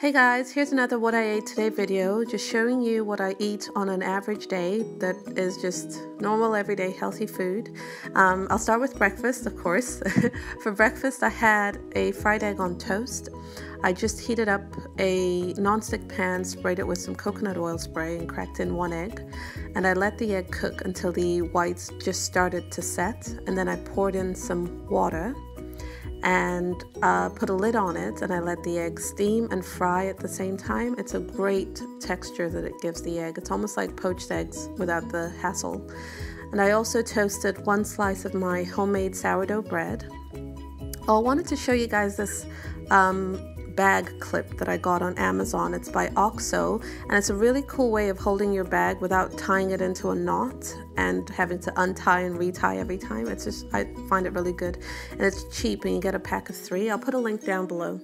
Hey guys, here's another what I ate today video, just showing you what I eat on an average day that is just normal everyday healthy food. I'll start with breakfast, of course. For breakfast I had a fried egg on toast. I just heated up a non-stick pan, sprayed it with some coconut oil spray and cracked in one egg, and I let the egg cook until the whites just started to set, and then I poured in some water and put a lid on it, and I let the egg steam and fry at the same time. It's a great texture that it gives the egg. It's almost like poached eggs without the hassle. And I also toasted one slice of my homemade sourdough bread. I wanted to show you guys this bag clip that I got on Amazon. It's by Oxo, and it's a really cool way of holding your bag without tying it into a knot and having to untie and retie every time. It's just, I find it really good, and it's cheap, and you get a pack of 3. I'll put a link down below.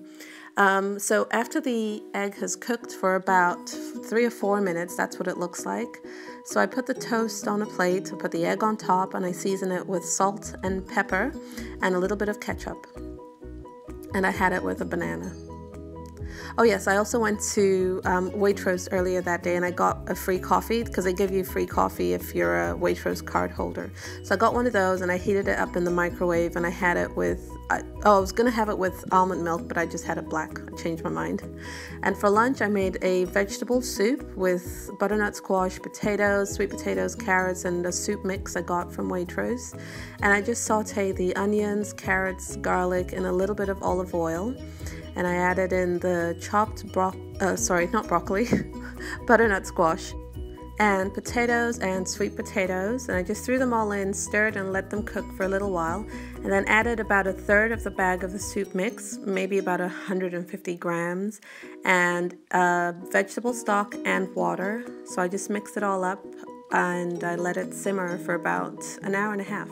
So after the egg has cooked for about 3 or 4 minutes, that's what it looks like. So I put the toast on a plate, I put the egg on top, and I season it with salt and pepper and a little bit of ketchup. And I had it with a banana. Oh yes, I also went to Waitrose earlier that day, and I got a free coffee because they give you free coffee if you're a Waitrose card holder. So I got one of those, and I heated it up in the microwave, and I had it with, I was going to have it with almond milk, but I just had it black. I changed my mind. And for lunch, I made a vegetable soup with butternut squash, potatoes, sweet potatoes, carrots, and a soup mix I got from Waitrose. And I just sauteed the onions, carrots, garlic, and a little bit of olive oil. And I added in the chopped butternut squash and potatoes and sweet potatoes, and I just threw them all in, stirred, and let them cook for a little while, and then added about 1/3 of the bag of the soup mix, maybe about 150 grams, and vegetable stock and water. So I just mixed it all up, and I let it simmer for about an hour and a half.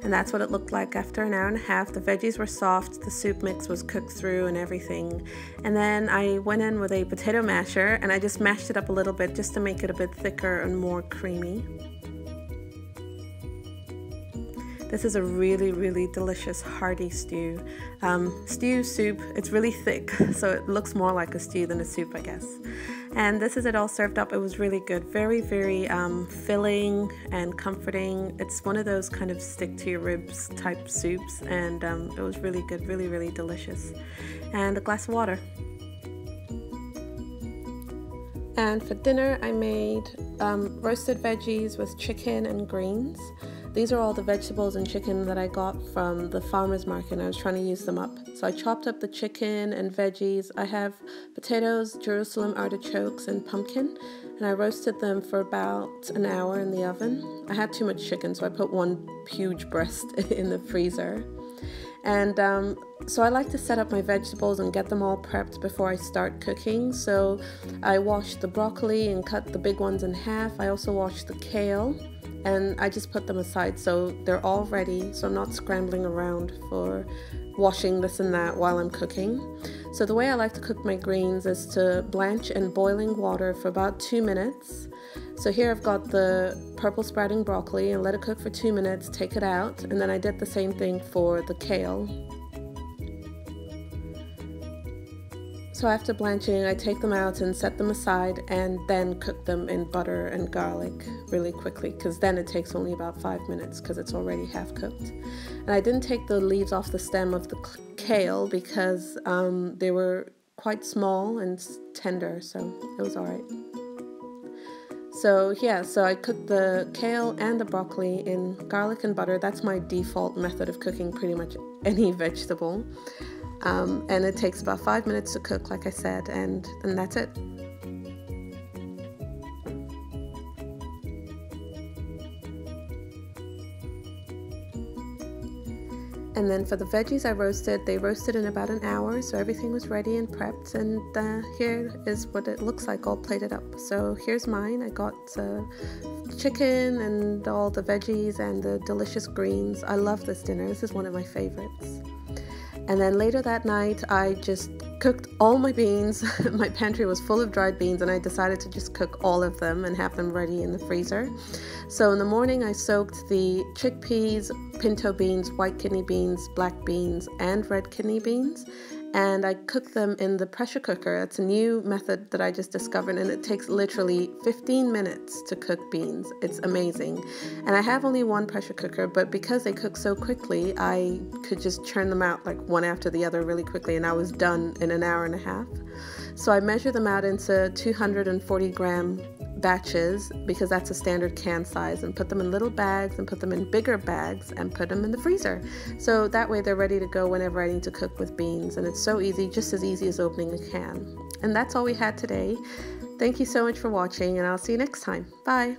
And that's what it looked like after an hour and a half. The veggies were soft, the soup mix was cooked through and everything. And then I went in with a potato masher, and I just mashed it up a little bit just to make it a bit thicker and more creamy. This is a really, really delicious hearty stew. Soup, it's really thick, so it looks more like a stew than a soup, I guess. And this is it all served up. It was really good. Very, very filling and comforting. It's one of those kind of stick to your ribs type soups, and it was really good, really, really delicious. And a glass of water. And for dinner, I made roasted veggies with chicken and greens. These are all the vegetables and chicken that I got from the farmer's market, and I was trying to use them up. So I chopped up the chicken and veggies. I have potatoes, Jerusalem artichokes, and pumpkin, and I roasted them for about an hour in the oven. I had too much chicken, so I put one huge breast in the freezer. And so I like to set up my vegetables and get them all prepped before I start cooking. So I washed the broccoli and cut the big ones in half. I also washed the kale, and I just put them aside so they're all ready, so I'm not scrambling around for washing this and that while I'm cooking. So the way I like to cook my greens is to blanch in boiling water for about 2 minutes. So here I've got the purple sprouting broccoli, and let it cook for 2 minutes, take it out, and then I did the same thing for the kale. So after blanching, I take them out and set them aside, and then cook them in butter and garlic really quickly, because then it takes only about 5 minutes because it's already half cooked. And I didn't take the leaves off the stem of the kale because they were quite small and tender, so it was alright. So yeah, so I cooked the kale and the broccoli in garlic and butter. That's my default method of cooking pretty much any vegetable. And it takes about 5 minutes to cook, like I said, and that's it. And then for the veggies they roasted in about an hour, so everything was ready and prepped, and here is what it looks like all plated up. So here's mine. I got chicken and all the veggies and the delicious greens. I love this dinner. This is one of my favorites. And then later that night, I just cooked all my beans. My pantry was full of dried beans, and I decided to just cook all of them and have them ready in the freezer. So in the morning, I soaked the chickpeas, pinto beans, white kidney beans, black beans, and red kidney beans. and I cook them in the pressure cooker. It's a new method that I just discovered, and it takes literally 15 minutes to cook beans. It's amazing. And I have only one pressure cooker, but because they cook so quickly, I could just churn them out like one after the other really quickly, and I was done in an hour and a half. So I measure them out into 240 gram batches, because that's a standard can size, and put them in little bags and put them in bigger bags and put them in the freezer. So that way they're ready to go whenever I need to cook with beans, and it's so easy, just as easy as opening a can. And that's all we had today. Thank you so much for watching, and I'll see you next time. Bye.